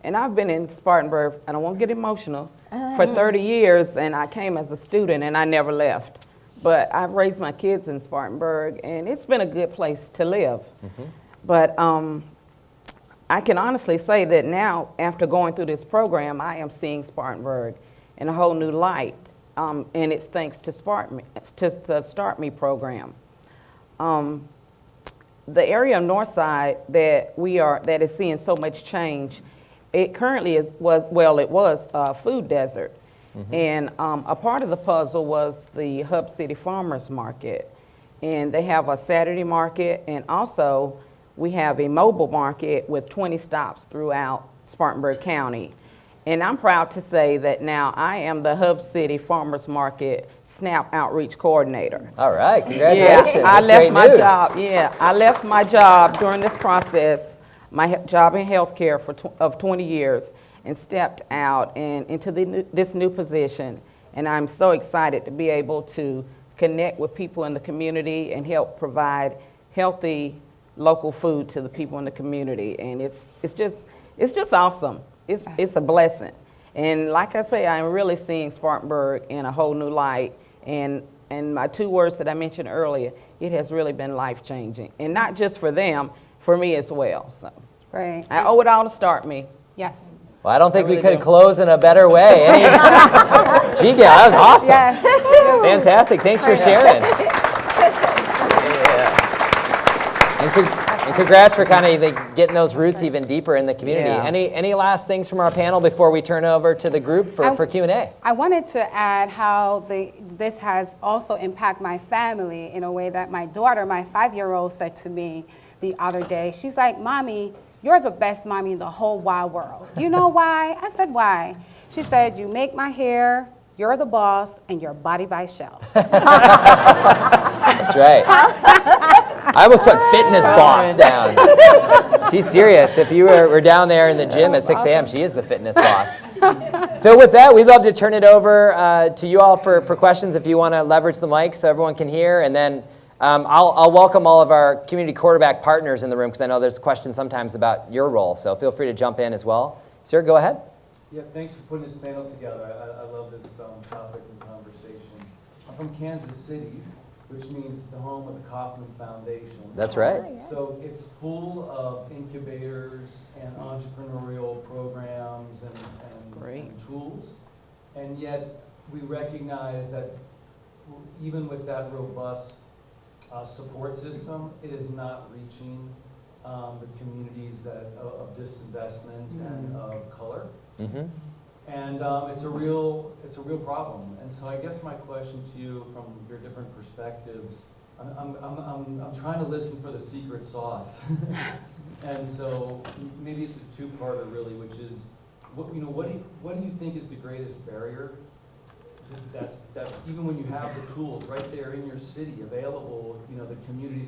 And I've been in Spartanburg, and I won't get emotional, for 30 years, and I came as a student and I never left. But I've raised my kids in Spartanburg, and it's been a good place to live. But I can honestly say that now, after going through this program, I am seeing Spartanburg in a whole new light, and it's thanks to the Start Me program. The area of Northside that is seeing so much change, it currently was a food desert. And a part of the puzzle was the Hub City Farmers Market. And they have a Saturday market, and also we have a mobile market with 20 stops throughout Spartanburg County. And I'm proud to say that now I am the Hub City Farmers Market SNAP Outreach Coordinator. All right, congratulations. Yeah, I left my job. Yeah, I left my job during this process, my job in healthcare of 20 years, and stepped out and into this new position. And I'm so excited to be able to connect with people in the community and help provide healthy local food to the people in the community. And it's just awesome. It's a blessing. And like I say, I'm really seeing Spartanburg in a whole new light. And my 2 words that I mentioned earlier, it has really been life-changing. And not just for them, for me as well. So Great. I owe it all to Start Me. Yes. Well, I don't think we could close in a better way. GiGail, that was awesome. Yes. Fantastic. Thanks for sharing. And congrats for kind of getting those roots even deeper in the community. Yeah. Any last things from our panel before we turn over to the group for Q&A? I wanted to add how this has also impacted my family in a way that my daughter, my 5-year-old, said to me the other day. She's like, "Mommy, you're the best mommy in the whole wide world." You know why? I said, "Why?" She said, "You make my hair, you're the boss, and you're Body by Chelle." That's right. I almost put fitness boss down. She's serious. If you were down there in the gym at 6 a.m., she is the fitness boss. So with that, we'd love to turn it over to you all for questions if you want to leverage the mic so everyone can hear. And then I'll welcome all of our community quarterback partners in the room, because I know there's questions sometimes about your role. So feel free to jump in as well. Sir, go ahead. Yeah, thanks for putting this panel together. I love this topic and conversation. I'm from Kansas City, which means it's the home of the Kauffman Foundation. That's right. So it's full of incubators and entrepreneurial programs and tools. And yet we recognize that even with that robust support system, it is not reaching the communities of disinvestment and of color. And it's a real problem. And so I guess my question to you, from your different perspectives, I'm trying to listen for the secret sauce. And so maybe it's a two-parter really, which is, what do you think is the greatest barrier? That even when you have the tools right there in your city available, the community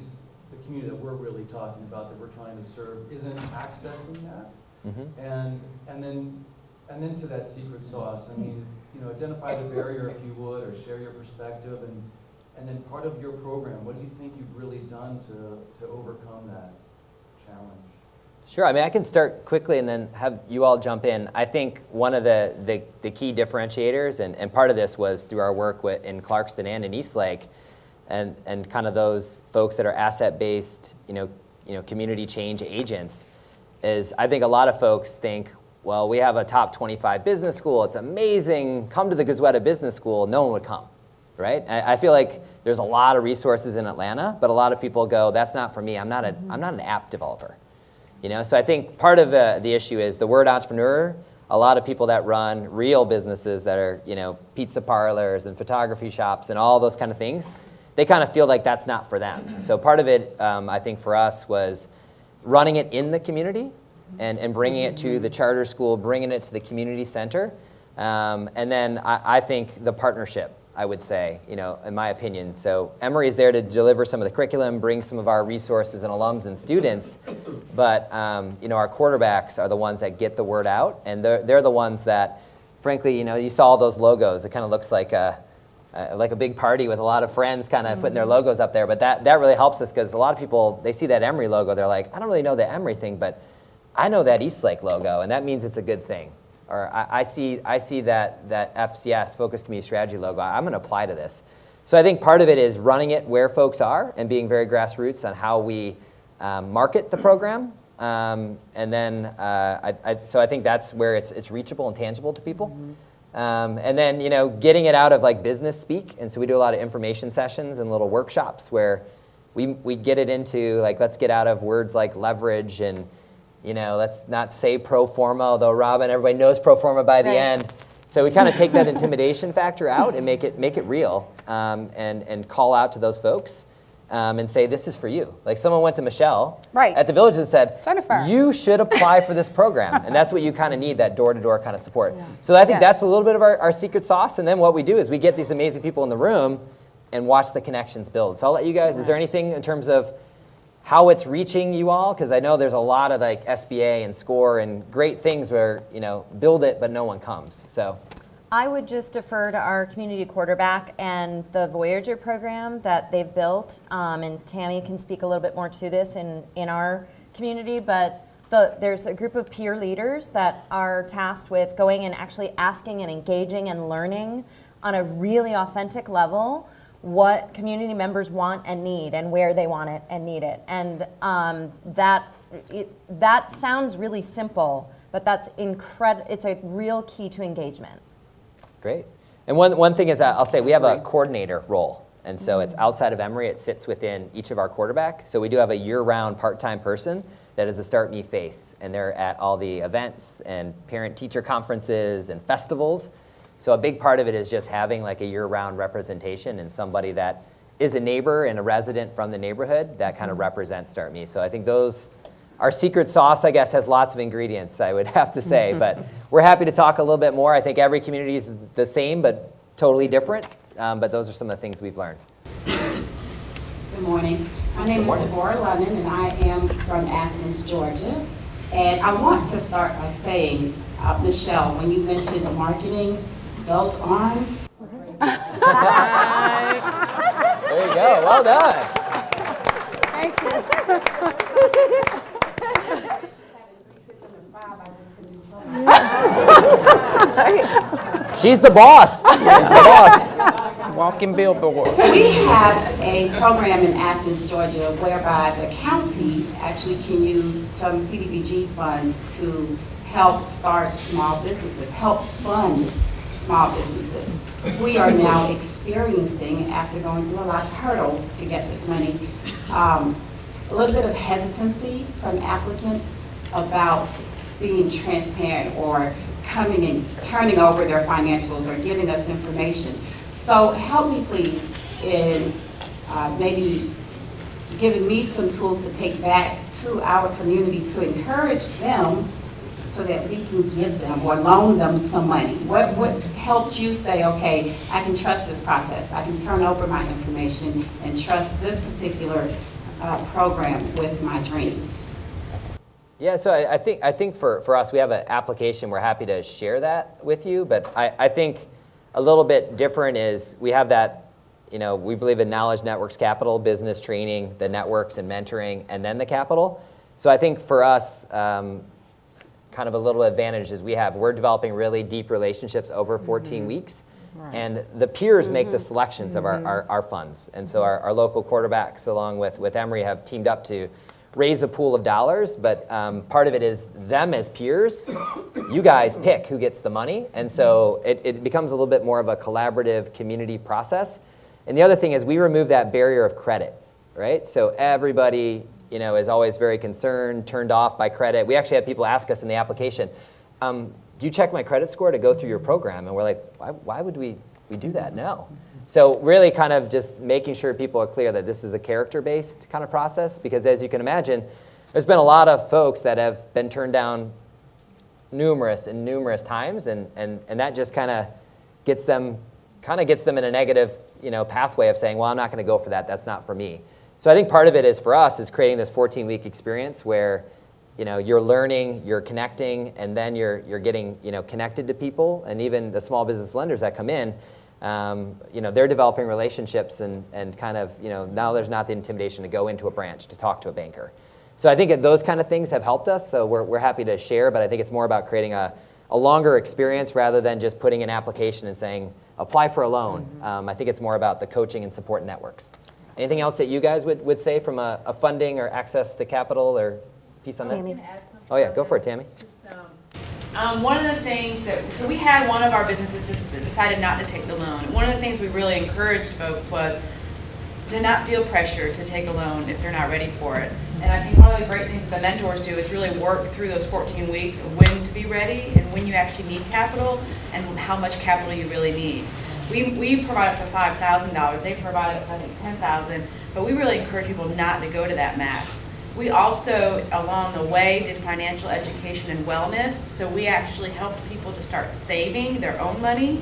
that we're really talking about, that we're trying to serve, isn't accessing that. And then to that secret sauce, I mean, identify the barrier if you would, or share your perspective, and then part of your program, what do you think you've really done to overcome that challenge? Sure. I mean, I can start quickly and then have you all jump in. I think one of the key differentiators, and part of this was through our work in Clarkston and in Eastlake, and kind of those folks that are asset-based, community change agents, is I think a lot of folks think, well, we have a top 25 business school. It's amazing. Come to the Goethe Business School. No one would come, right? I feel like there's a lot of resources in Atlanta, but a lot of people go, that's not for me. I'm not an app developer. So I think part of the issue is the word entrepreneur. A lot of people that run real businesses that are, pizza parlors and photography shops and all those kind of things, they kind of feel like that's not for them. So part of it, I think for us, was running it in the community and bringing it to the charter school, bringing it to the community center. And then I think the partnership, I would say, in my opinion. So Emory is there to deliver some of the curriculum, bring some of our resources and alums and students, but our quarterbacks are the ones that get the word out, and they're the ones that, frankly, you saw all those logos. It kind of looks like a big party with a lot of friends kind of putting their logos up there, but that really helps us, because a lot of people, they see that Emory logo, they're like, I don't really know the Emory thing, but I know that Eastlake logo, and that means it's a good thing. Or I see that FCS, Focused Community Strategy logo, I'm going to apply to this. So I think part of it is running it where folks are and being very grassroots on how we market the program. And then, so I think that's where it's reachable and tangible to people. And then, getting it out of like business speak. And so we do a lot of information sessions and little workshops where we get it into like, let's get out of words like leverage and, let's not say pro forma, although Robyn, everybody knows pro forma by the end. So we kind of take that intimidation factor out and make it real, and call out to those folks and say, this is for you. Like someone went to Michelle at the Village and said, Jennifer, you should apply for this program. And that's what you kind of need, that door-to-door kind of support. Yeah. So I think that's a little bit of our secret sauce. And then what we do is we get these amazing people in the room and watch the connections build. So I'll let you guys, is there anything in terms of how it's reaching you all? Because I know there's a lot of like SBA and SCORE and great things where, build it, but no one comes. So I would just defer to our community quarterback and the Voyager program that they've built. And Tammy can speak a little bit more to this in our community, but there's a group of peer leaders that are tasked with going and actually asking and engaging and learning on a really authentic level what community members want and need and where they want it and need it. And that sounds really simple, but that's it's a real key to engagement. Great. And one thing is, I'll say we have a coordinator role. And so it's outside of Emory, it sits within each of our quarterback. So we do have a year-round part-time person that is a Start Me face. And they're at all the events and parent-teacher conferences and festivals. So a big part of it is just having like a year-round representation and somebody that is a neighbor and a resident from the neighborhood that kind of represents Start Me. So I think our secret sauce, I guess, has lots of ingredients, I would have to say. But we're happy to talk a little bit more. I think every community is the same, but totally different. But those are some of the things we've learned. Good morning. My name is Deborah London, and I am from Athens, Georgia. And I want to start by saying, Michelle, when you mentioned the marketing, those arms. There you go. Well done. Thank you. She's the boss. She's the boss. Walking billboard. We have a program in Athens, Georgia, whereby the county actually can use some CDBG funds to help start small businesses, help fund small businesses. We are now experiencing, after going through a lot of hurdles to get this money, a little bit of hesitancy from applicants about being transparent or coming and turning over their financials or giving us information. So help me please in maybe giving me some tools to take back to our community to encourage them so that we can give them or loan them some money. What helped you say, okay, I can trust this process, I can turn over my information and trust this particular program with my dreams? Yeah, so I think for us, we have an application. We're happy to share that with you, but I think a little bit different is we have that, we believe in knowledge networks capital, business training, the networks and mentoring, and then the capital. So I think for us, kind of a little advantage is we're developing really deep relationships over 14 weeks. Right. And the peers make the selections of our funds. And so our local quarterbacks, along with Emory, have teamed up to raise a pool of dollars, but part of it is them as peers. You guys pick who gets the money, and so it becomes a little bit more of a collaborative community process. And the other thing is we remove that barrier of credit, right? So everybody is always very concerned, turned off by credit. We actually have people ask us in the application, do you check my credit score to go through your program? And we're like, why would we do that? No. So really kind of just making sure people are clear that this is a character-based kind of process, because as you can imagine, there's been a lot of folks that have been turned down numerous times, and that just kind of gets them in a negative pathway of saying, well, I'm not going to go for that. That's not for me. So I think part of it is for us is creating this 14-week experience where you're learning, you're connecting, and then you're getting connected to people, and even the small business lenders that come in. They're developing relationships and kind of, now there's not the intimidation to go into a branch to talk to a banker. So I think those kind of things have helped us, so we're happy to share, but I think it's more about creating a longer experience rather than just putting an application and saying, apply for a loan. I think it's more about the coaching and support networks. Anything else that you guys would say from a funding or access to capital or piece on Tammy. that? Oh yeah, go for it, Tammy. One of the things so we had one of our businesses just decided not to take the loan. One of the things we really encouraged folks was to not feel pressure to take a loan if they're not ready for it. And I think one of the great things that the mentors do is really work through those 14 weeks of when to be ready and when you actually need capital and how much capital you really need. We provide up to $5,000. They provide up to, I think, $10,000. But we really encourage people not to go to that max. We also, along the way, did financial education and wellness. So we actually helped people to start saving their own money.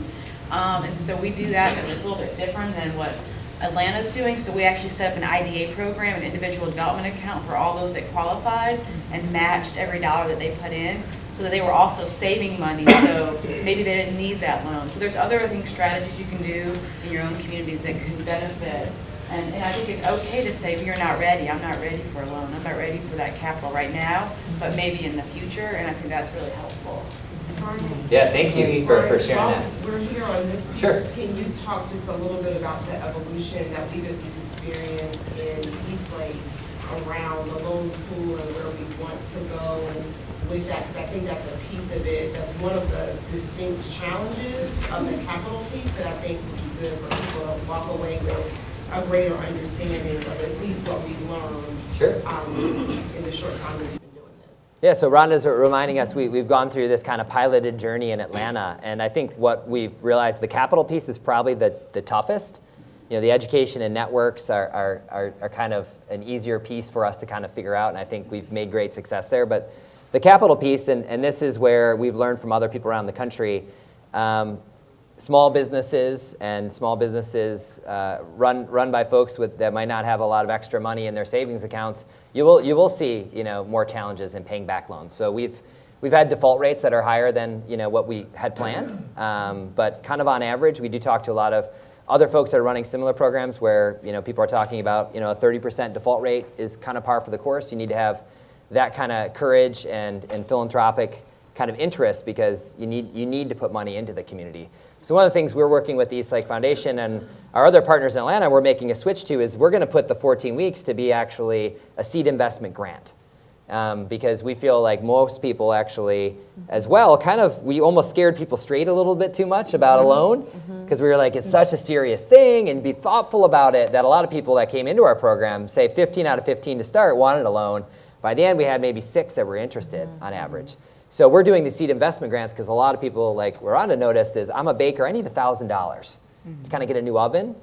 And so we do that because it's a little bit different than what Atlanta's doing. So we actually set up an IDA program, an individual development account for all those that qualified and matched every dollar that they put in, so that they were also saving money, so maybe they didn't need that loan. So there's other strategies you can do in your own communities that can benefit. And I think it's okay to say, you're not ready. I'm not ready for a loan. I'm not ready for that capital right now, but maybe in the future, and I think that's really helpful. Yeah, thank you for sharing that. We're here on this. Sure. Can you talk just a little bit about the evolution that we've experienced in Eastlake around the loan pool and where we want to go with that? Because I think that's a piece of it. That's one of the distinct challenges of the capital piece that I think would be good for people to walk away with a greater understanding of at least what we've learned. Sure. In the short time that we've been doing this. Yeah, so Rhonda's reminding us we've gone through this kind of piloted journey in Atlanta, and I think what we've realized, the capital piece is probably the toughest. The education and networks are kind of an easier piece for us to kind of figure out, and I think we've made great success there. But the capital piece, and this is where we've learned from other people around the country, small businesses run by folks that might not have a lot of extra money in their savings accounts, you will see more challenges in paying back loans. So we've had default rates that are higher than what we had planned, but kind of on average, we do talk to a lot of other folks that are running similar programs where people are talking about a 30% default rate is kind of par for the course. You need to have that kind of courage and philanthropic kind of interest because you need to put money into the community. So one of the things we're working with the Eastlake Foundation and our other partners in Atlanta we're making a switch to is we're going to put the 14 weeks to be actually a seed investment grant. because we feel like most people actually, as well, we almost scared people straight a little bit too much about a loan, because we were like, it's such a serious thing, and be thoughtful about it, that a lot of people that came into our program, say 15 out of 15 to start, wanted a loan. By the end, we had maybe 6 that were interested on average. So we're doing the seed investment grants because a lot of people, like Rhonda noticed, is I'm a baker, I need $1,000 to kind of get a new oven.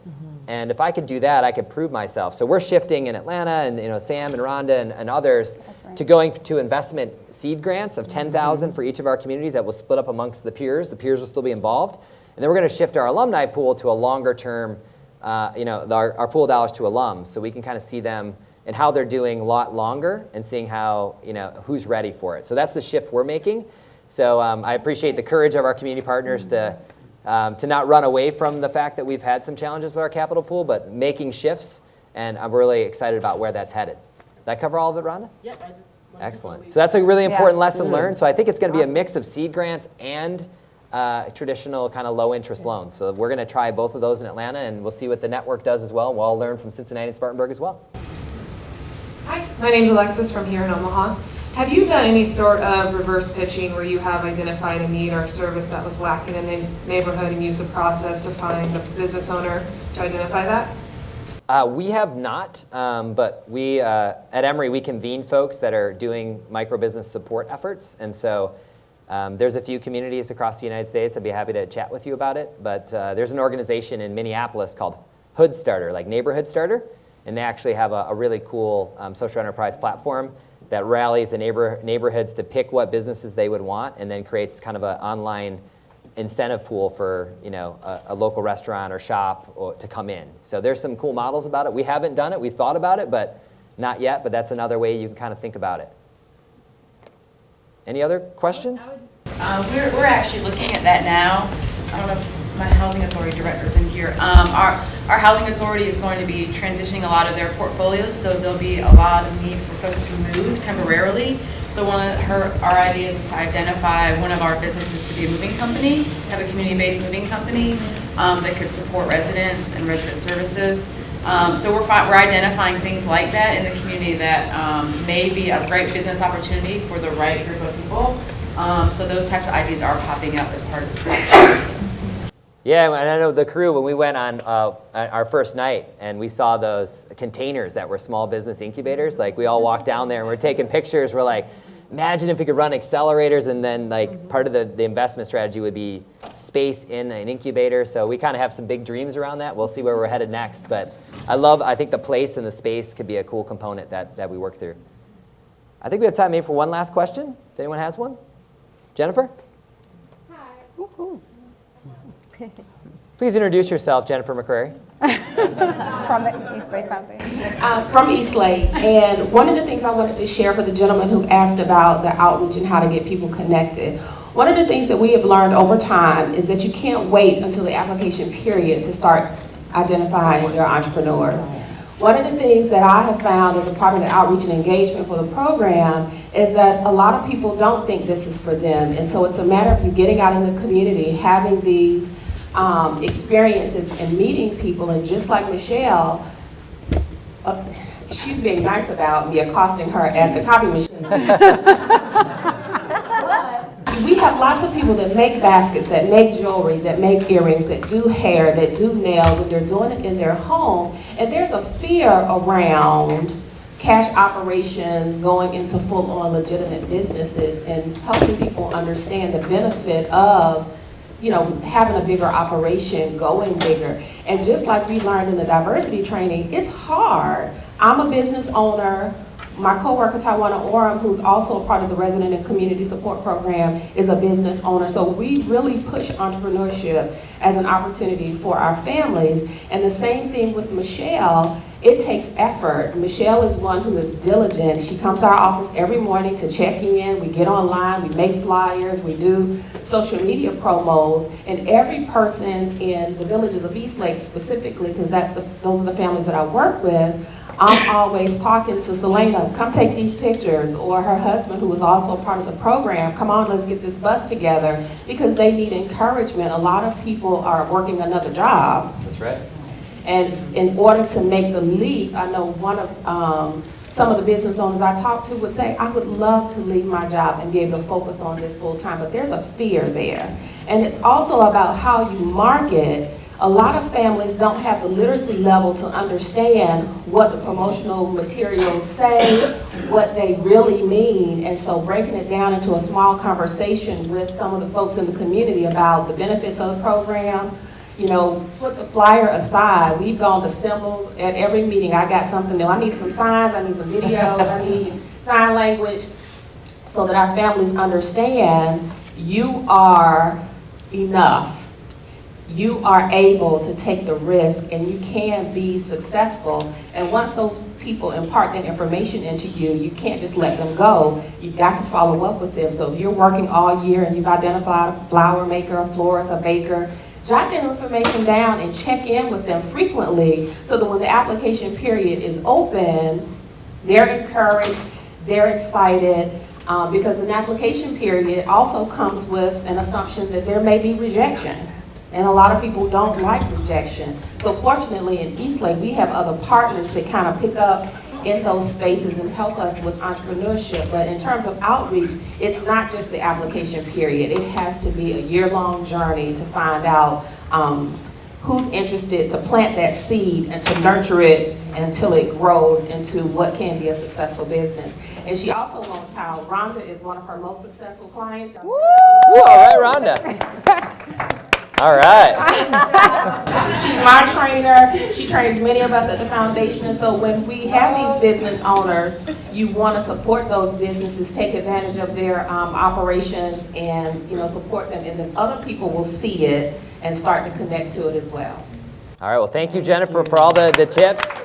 And if I could do that, I could prove myself. So we're shifting in Atlanta, and Sam and Rhonda and others to going to investment seed grants of $10,000 for each of our communities that will split up amongst the peers. The peers will still be involved. And then we're going to shift our alumni pool to a longer term, our pool of dollars to alums, so we can kind of see them and how they're doing a lot longer and seeing how, who's ready for it. So that's the shift we're making. So I appreciate the courage of our community partners to not run away from the fact that we've had some challenges with our capital pool, but making shifts, and I'm really excited about where that's headed. Did I cover all of it, Rhonda? Yep, I just. Excellent. So that's a really important lesson learned. So I think it's going to be a mix of seed grants and traditional kind of low interest loans. So we're going to try both of those in Atlanta, and we'll see what the network does as well. We'll all learn from Cincinnati and Spartanburg as well. Hi, my name's Alexis from here in Omaha. Have you done any sort of reverse pitching where you have identified a need or service that was lacking in the neighborhood and used the process to find the business owner to identify that? We have not, but we at Emory, we convene folks that are doing micro-business support efforts. And so there's a few communities across the United States. I'd be happy to chat with you about it. But there's an organization in Minneapolis called Hood Starter, like Neighborhood Starter. And they actually have a really cool social enterprise platform that rallies the neighborhoods to pick what businesses they would want, and then creates kind of an online incentive pool for a local restaurant or shop to come in. So there's some cool models about it. We haven't done it. We've thought about it, but not yet. But that's another way you can kind of think about it. Any other questions? We're actually looking at that now. I don't know if my housing authority director's in here. Our housing authority is going to be transitioning a lot of their portfolios, so there'll be a lot of need for folks to move temporarily. So one of our ideas is to identify one of our businesses to be a moving company, have a community-based moving company that could support residents and resident services. So we're identifying things like that in the community that may be a great business opportunity for the right group of people. So those types of ideas are popping up as part of this process. Yeah, and I know the crew, when we went on our first night and we saw those containers that were small business incubators, like we all walked down there and we're taking pictures. We're like, imagine if we could run accelerators, and then like part of the investment strategy would be space in an incubator. So we kind of have some big dreams around that. We'll see where we're headed next. But I think the place and the space could be a cool component that we work through. I think we have time maybe for one last question, if anyone has one. Jennifer? Hi. Please introduce yourself, Jennifer McCrary. From the Eastlake Foundation. From Eastlake, and one of the things I wanted to share for the gentleman who asked about the outreach and how to get people connected. One of the things that we have learned over time is that you can't wait until the application period to start identifying your entrepreneurs. One of the things that I have found as a part of the outreach and engagement for the program is that a lot of people don't think this is for them, and so it's a matter of you getting out in the community, having these experiences and meeting people. And just like Michelle, she's being nice about me accosting her at the copy machine. But we have lots of people that make baskets, that make jewelry, that make earrings, that do hair, that do nails, and they're doing it in their home. And there's a fear around cash operations, going into full-on legitimate businesses, and helping people understand the benefit of having a bigger operation, going bigger. And just like we learned in the diversity training, it's hard. I'm a business owner. My coworker, Tawana Oram, who's also a part of the Resident and Community Support Program, is a business owner. So we really push entrepreneurship as an opportunity for our families. And the same thing with Michelle. It takes effort. Michelle is one who is diligent. She comes to our office every morning to check in. We get online, we make flyers, we do social media promos, and every person in the villages of Eastlake specifically, because those are the families that I work with, I'm always talking to Selena, come take these pictures, or her husband, who is also a part of the program, come on, let's get this bus together, because they need encouragement. A lot of people are working another job. That's right. And in order to make the leap, I know one of some of the business owners I talked to would say, I would love to leave my job and be able to focus on this full time, but there's a fear there. And it's also about how you market. A lot of families don't have the literacy level to understand what the promotional materials say, what they really mean, and so breaking it down into a small conversation with some of the folks in the community about the benefits of the program. You know, put the flyer aside. We've gone to symbols at every meeting. I got something new. I need some signs, I need some videos, I need sign language, so that our families understand you are enough. You are able to take the risk and you can be successful. And once those people impart that information into you, you can't just let them go. You've got to follow up with them. So if you're working all year and you've identified a flower maker, a florist, a baker, jot their information down and check in with them frequently so that when the application period is open, they're encouraged, they're excited, because an application period also comes with an assumption that there may be rejection. And a lot of people don't like rejection. So fortunately in Eastlake, we have other partners that kind of pick up in those spaces and help us with entrepreneurship. But in terms of outreach, it's not just the application period. It has to be a year-long journey to find out who's interested, to plant that seed and to nurture it until it grows into what can be a successful business. And she also won't tell, Rhonda is one of her most successful clients. Woo! All right, Rhonda. All right. She's my trainer. She trains many of us at the foundation. And so when we have these business owners, you want to support those businesses, take advantage of their operations, and support them. And then other people will see it and start to connect to it as well. All right. Well, thank you, Jennifer, for all the tips.